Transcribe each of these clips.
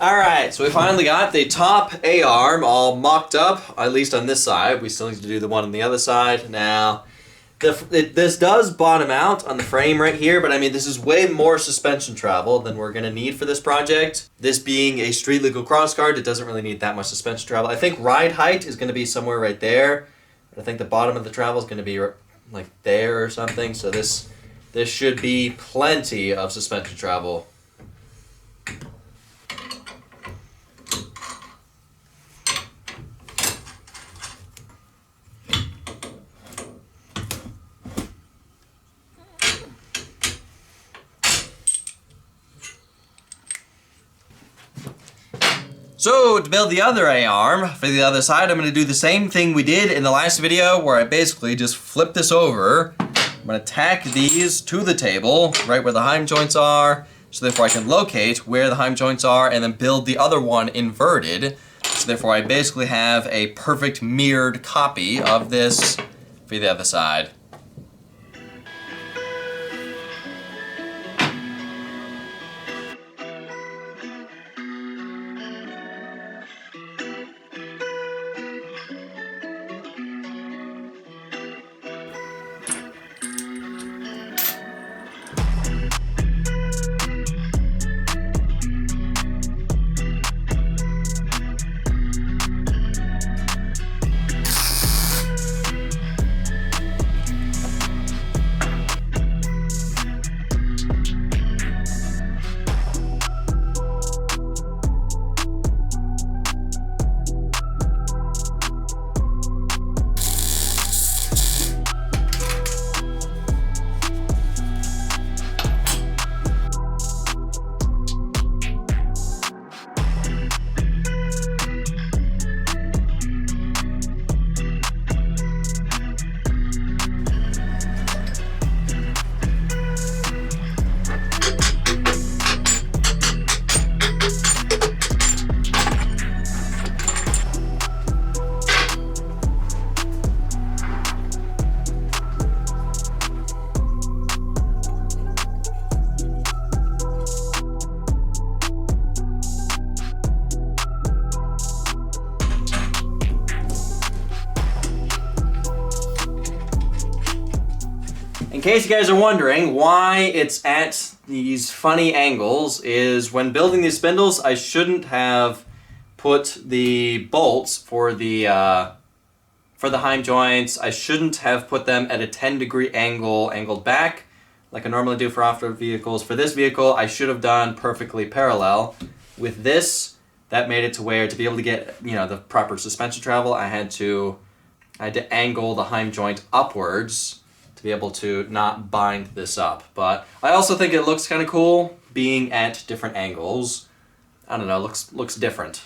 Alright, so we finally got the top A-arm all mocked up, at least on this side. We still need to do the one on the other side. Now, this does bottom out on the frame right here, but I mean, this is way more suspension travel than we're going to need for this project. This being a street legal Crosskart, it doesn't really need that much suspension travel. I think ride height is going to be somewhere right there. I think the bottom of the travel is going to be like there or something, so this should be plenty of suspension travel. So to build the other A-arm for the other side, I'm going to do the same thing we did in the last video where I basically just flip this over. I'm going to tack these to the table right where the heim joints are, so therefore I can locate where the heim joints are and then build the other one inverted. So therefore I basically have a perfect mirrored copy of this for the other side. In case you guys are wondering why it's at these funny angles, is when building these spindles, I shouldn't have put the bolts for the heim joints. I shouldn't have put them at a 10-degree angle, angled back, like I normally do for off-road vehicles. For this vehicle, I should have done perfectly parallel. With this, that made it to where, to be able to get, you know, the proper suspension travel, I had to angle the heim joint upwards to be able to not bind this up. But I also think it looks kind of cool being at different angles. I don't know, looks different.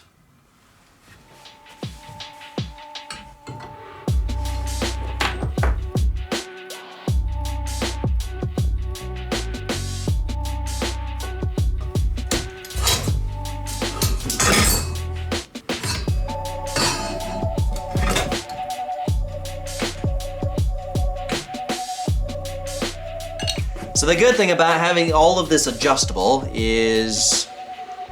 So the good thing about having all of this adjustable is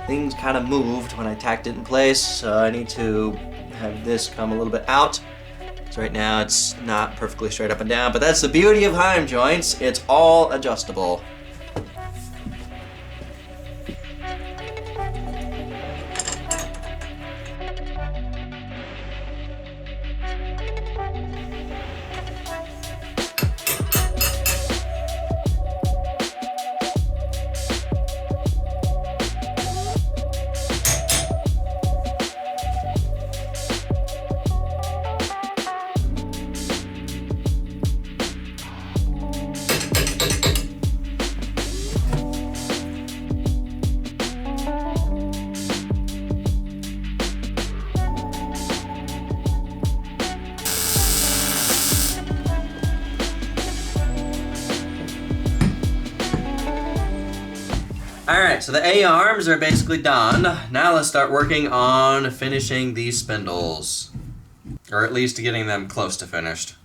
things kind of moved when I tacked it in place, so I need to have this come a little bit out. So right now it's not perfectly straight up and down, but that's the beauty of heim joints, it's all adjustable. Alright, so the A-arms are basically done. Now let's start working on finishing these spindles. Or at least getting them close to finished.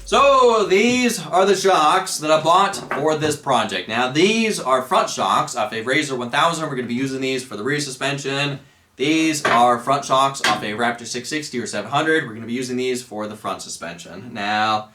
So these are the shocks that I bought for this project. Now these are front shocks off a Razor 1000. We're going to be using these for the rear suspension. These are front shocks off a Raptor 660 or 700. We're going to be using these for the front suspension. Now,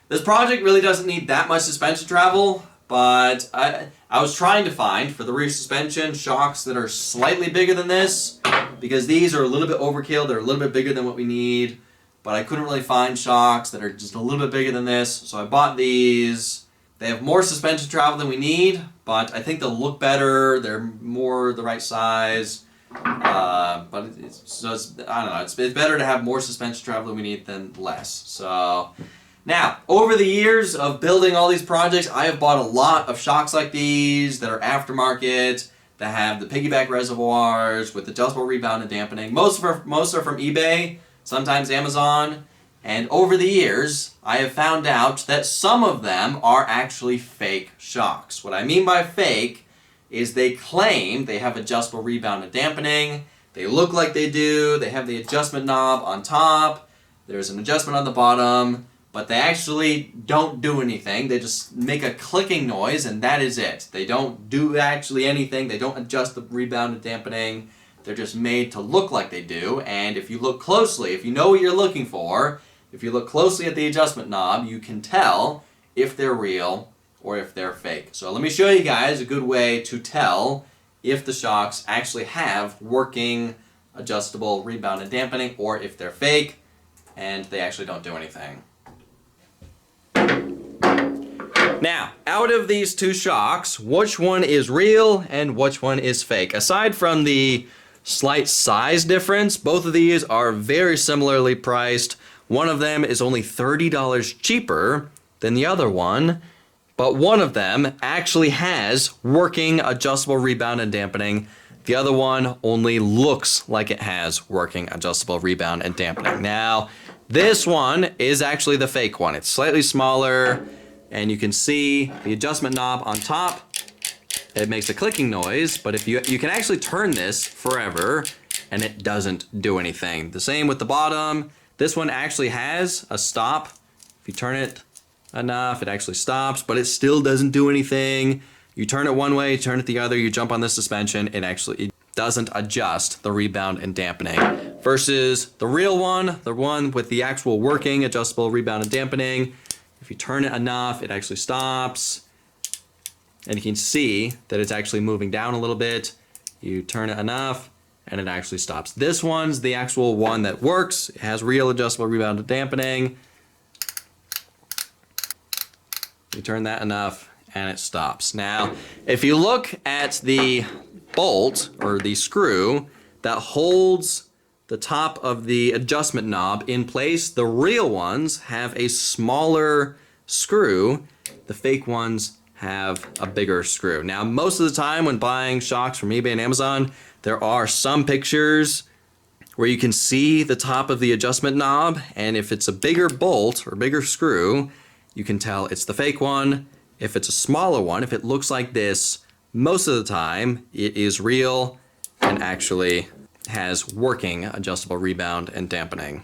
this project really doesn't need that much suspension travel, but I was trying to find for the rear suspension shocks that are slightly bigger than this, because these are a little bit overkill. They're a little bit bigger than what we need. But I couldn't really find shocks that are just a little bit bigger than this, so I bought these. They have more suspension travel than we need, but I think they'll look better. They're more the right size. But I don't know. It's better to have more suspension travel than we need than less. So now, over the years of building all these projects, I have bought a lot of shocks like these that are aftermarket, that have the piggyback reservoirs with adjustable rebound and dampening. Most are from eBay. Sometimes Amazon, and over the years, I have found out that some of them are actually fake shocks. What I mean by fake is they claim they have adjustable rebound and dampening, they look like they do, they have the adjustment knob on top, there's an adjustment on the bottom, but they actually don't do anything. They just make a clicking noise and that is it. They don't do actually anything, they don't adjust the rebound and dampening. They're just made to look like they do, and if you look closely, if you know what you're looking for, if you look closely at the adjustment knob, you can tell if they're real or if they're fake. So let me show you guys a good way to tell if the shocks actually have working adjustable rebound and dampening, or if they're fake and they actually don't do anything. Now, out of these two shocks, which one is real and which one is fake? Aside from the slight size difference, both of these are very similarly priced. One of them is only $30 cheaper than the other one, but one of them actually has working adjustable rebound and dampening. The other one only looks like it has working adjustable rebound and dampening. Now, this one is actually the fake one. It's slightly smaller, and you can see the adjustment knob on top. It makes a clicking noise, but if you can actually turn this forever and it doesn't do anything. The same with the bottom. This one actually has a stop. If you turn it enough, it actually stops, but it still doesn't do anything. You turn it one way, turn it the other, you jump on the suspension, it doesn't adjust the rebound and dampening. Versus the real one, the one with the actual working adjustable rebound and dampening, if you turn it enough, it actually stops. And you can see that it's actually moving down a little bit. You turn it enough, and it actually stops. This one's the actual one that works. It has real adjustable rebound and dampening. You turn that enough, and it stops. Now, if you look at the bolt, or the screw, that holds the top of the adjustment knob in place, the real ones have a smaller screw. The fake ones have a bigger screw. Now, most of the time when buying shocks from eBay and Amazon, there are some pictures where you can see the top of the adjustment knob, and if it's a bigger bolt or bigger screw, you can tell it's the fake one. If it's a smaller one, if it looks like this, most of the time it is real and actually has working adjustable rebound and dampening.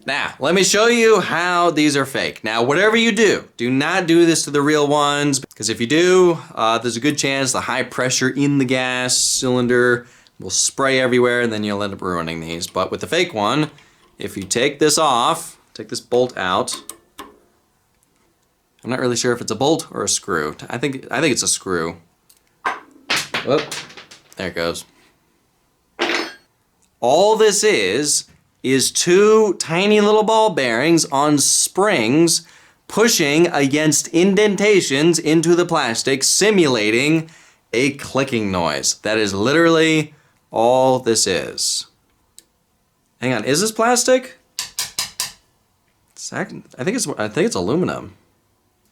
Now, let me show you how these are fake. Now, whatever you do not do this to the real ones, because if you do, there's a good chance the high pressure in the gas cylinder will spray everywhere, and then you'll end up ruining these. But with the fake one, if you take this off, take this bolt out, I'm not really sure if it's a bolt or a screw. I think it's a screw. Whoop, there it goes. All this is two tiny little ball bearings on springs pushing against indentations into the plastic, simulating a clicking noise. That is literally all this is. Hang on, is this plastic? I think it's aluminum.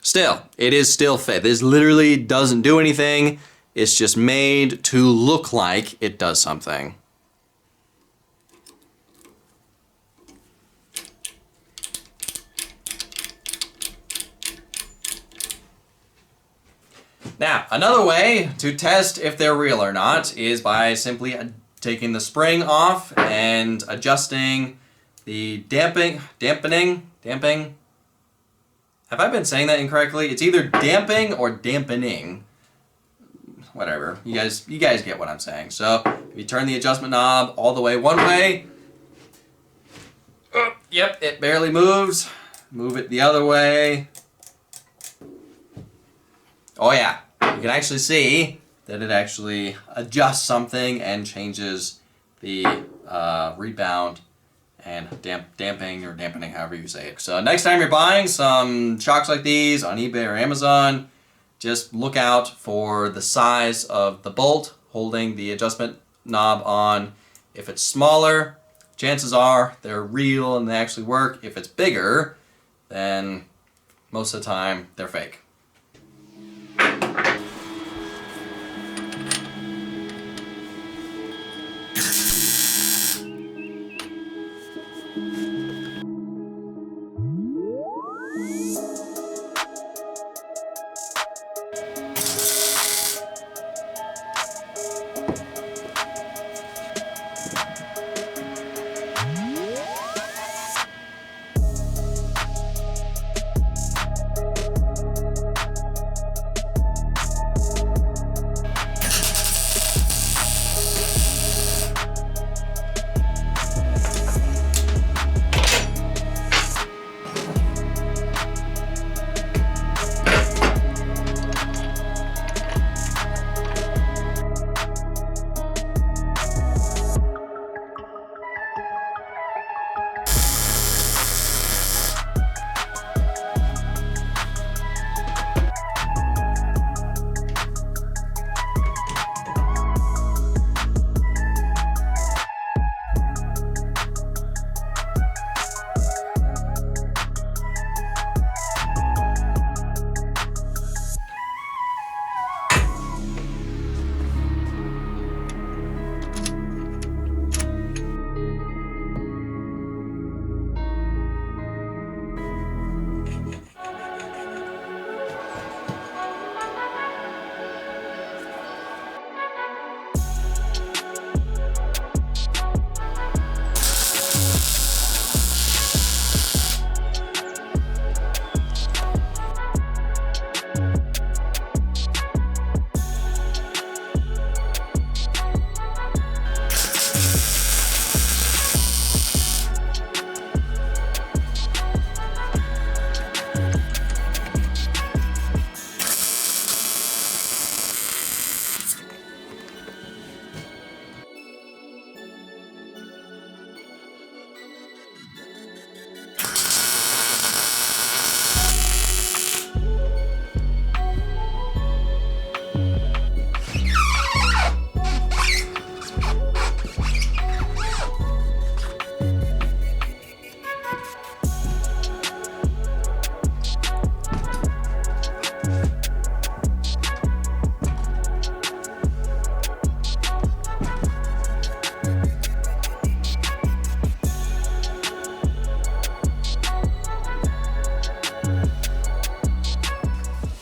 Still, it is still fake. This literally doesn't do anything. It's just made to look like it does something. Now, another way to test if they're real or not is by simply taking the spring off and adjusting the damping Have I been saying that incorrectly? It's either damping or dampening. Whatever. You guys get what I'm saying. So if you turn the adjustment knob all the way one way, yep, it barely moves. Move it the other way. Oh yeah, you can actually see that it actually adjusts something and changes the rebound and damping or dampening, however you say it. So next time you're buying some shocks like these on eBay or Amazon, just look out for the size of the bolt holding the adjustment knob on. If it's smaller, chances are they're real and they actually work. If it's bigger, then most of the time they're fake.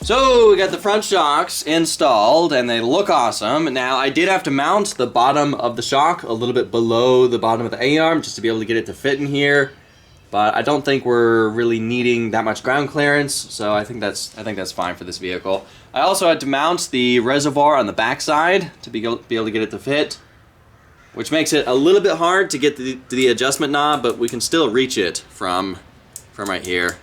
So we got the front shocks installed and they look awesome. Now I did have to mount the bottom of the shock a little bit below the bottom of the A-arm just to be able to get it to fit in here. But I don't think we're really needing that much ground clearance, so I think that's fine for this vehicle. I also had to mount the reservoir on the back side to be able to get it to fit, which makes it a little bit hard to get to the adjustment knob, but we can still reach it from right here.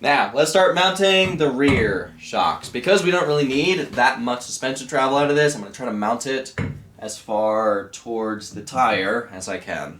Now, let's start mounting the rear shocks. Because we don't really need that much suspension travel out of this, I'm going to try to mount it as far towards the tire as I can.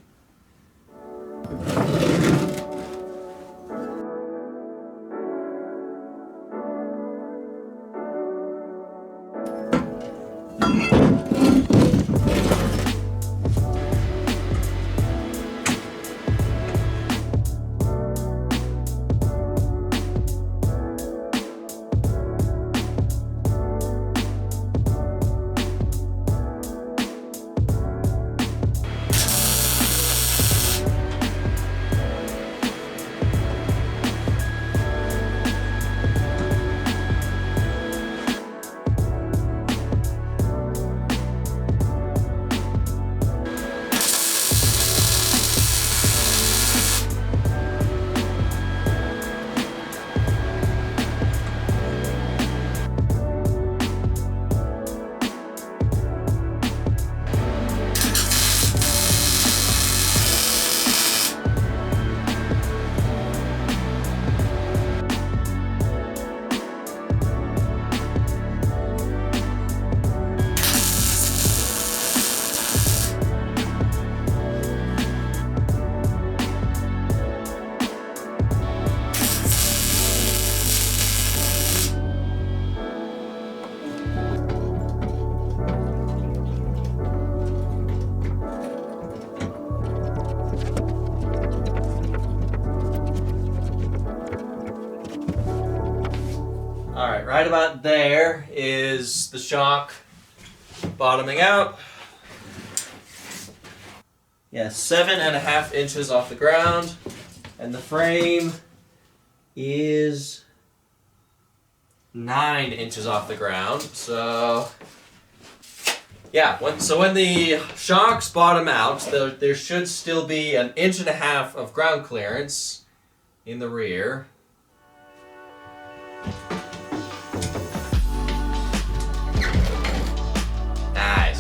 Alright, right about there is the shock bottoming out. Yeah, 7.5 inches off the ground. And the frame is 9 inches off the ground. So, yeah, when the shocks bottom out, there should still be 1.5 inches of ground clearance in the rear. Nice.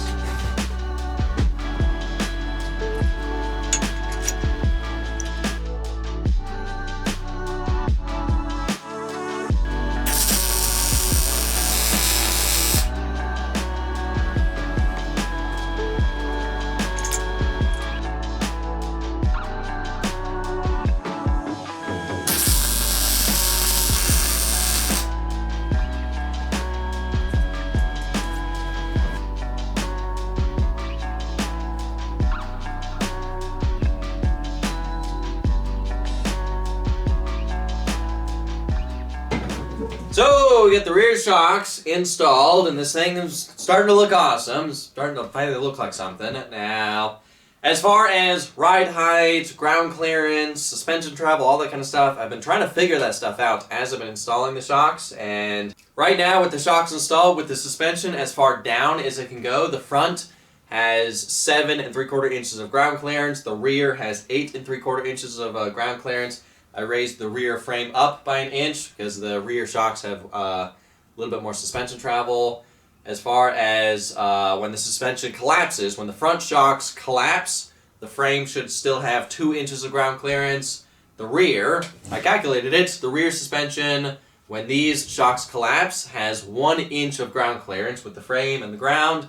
So we get the rear shocks installed, and this thing is starting to look awesome. It's starting to finally look like something. Now, as far as ride height, ground clearance, suspension travel, all that kind of stuff, I've been trying to figure that stuff out as I've been installing the shocks. And right now, with the shocks installed, with the suspension as far down as it can go, the front has 7 3/4 inches of ground clearance. The rear has 8 3/4 inches of ground clearance. I raised the rear frame up by 1 inch because the rear shocks have a little bit more suspension travel. As far as when the suspension collapses, when the front shocks collapse, the frame should still have 2 inches of ground clearance. The rear, I calculated it, the rear suspension, when these shocks collapse, has 1 inch of ground clearance with the frame and the ground,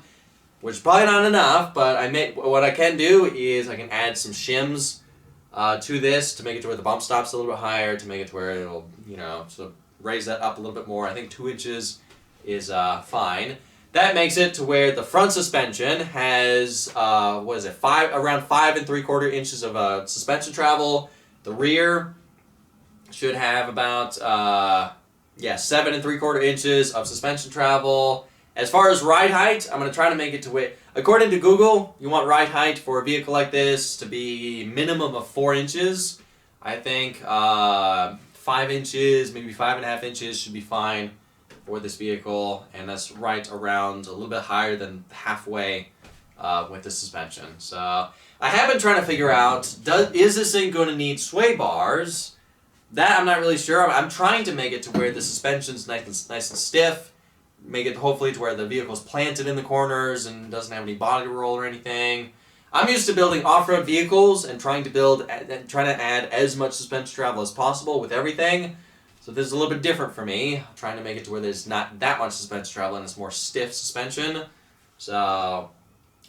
which is probably not enough, but what I can do is I can add some shims to this to make it to where the bump stop's a little bit higher, to make it to where it'll, sort of raise that up a little bit more. I think 2 inches is fine. That makes it to where the front suspension has, around 5 3/4 inches of suspension travel. The rear should have about, 7 3/4 inches of suspension travel. As far as ride height, I'm going to try to make it to where, according to Google, you want ride height for a vehicle like this to be minimum of 4 inches. I think 5 inches, maybe 5.5 inches should be fine for this vehicle, and that's right around a little bit higher than halfway with the suspension. So I have been trying to figure out, is this thing going to need sway bars? That I'm not really sure. I'm trying to make it to where the suspension's nice and stiff. Make it hopefully to where the vehicle's planted in the corners and doesn't have any body roll or anything. I'm used to building off-road vehicles and trying to add as much suspension travel as possible with everything. So this is a little bit different for me. I'm trying to make it to where there's not that much suspension travel and it's more stiff suspension. So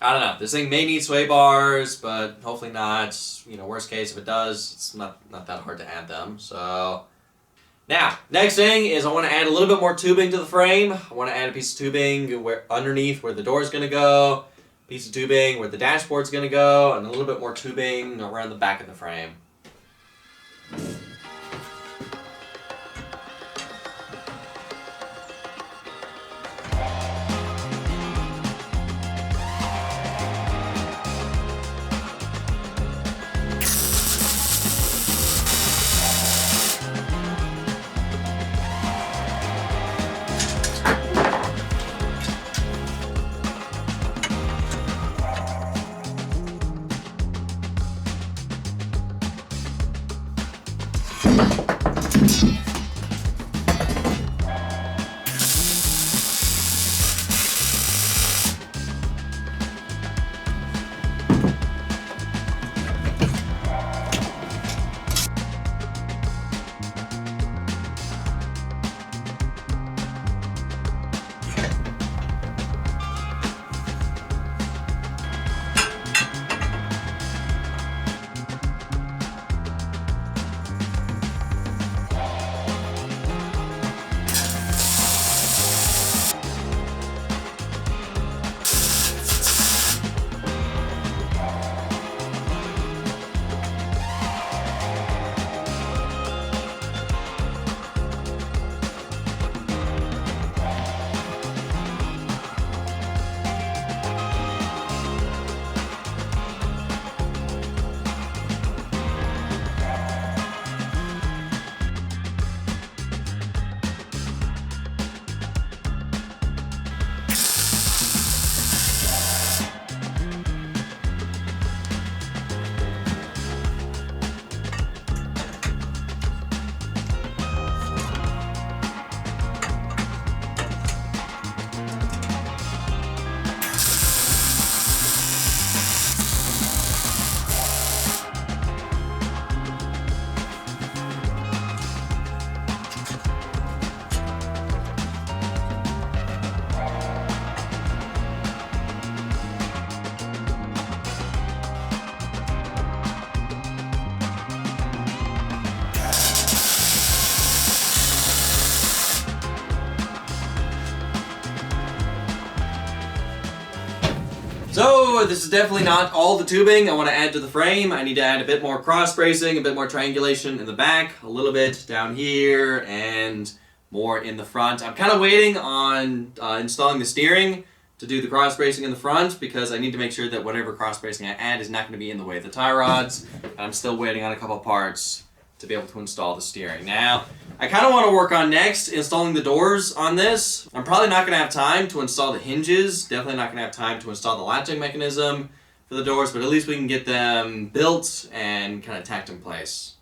I don't know. This thing may need sway bars, but hopefully not. Worst case, if it does, it's not that hard to add them. So now, next thing is I want to add a little bit more tubing to the frame. I want to add a piece of tubing underneath where the door is going to go, a piece of tubing where the dashboard is going to go, and a little bit more tubing around the back of the frame. So this is definitely not all the tubing I want to add to the frame. I need to add a bit more cross bracing, a bit more triangulation in the back, a little bit down here, and more in the front. I'm kind of waiting on installing the steering to do the cross bracing in the front because I need to make sure that whatever cross bracing I add is not going to be in the way of the tie rods. And I'm still waiting on a couple parts to be able to install the steering. Now, I kind of want to work on next installing the doors on this. I'm probably not going to have time to install the hinges, definitely not going to have time to install the latching mechanism for the doors, but at least we can get them built and kind of tacked in place.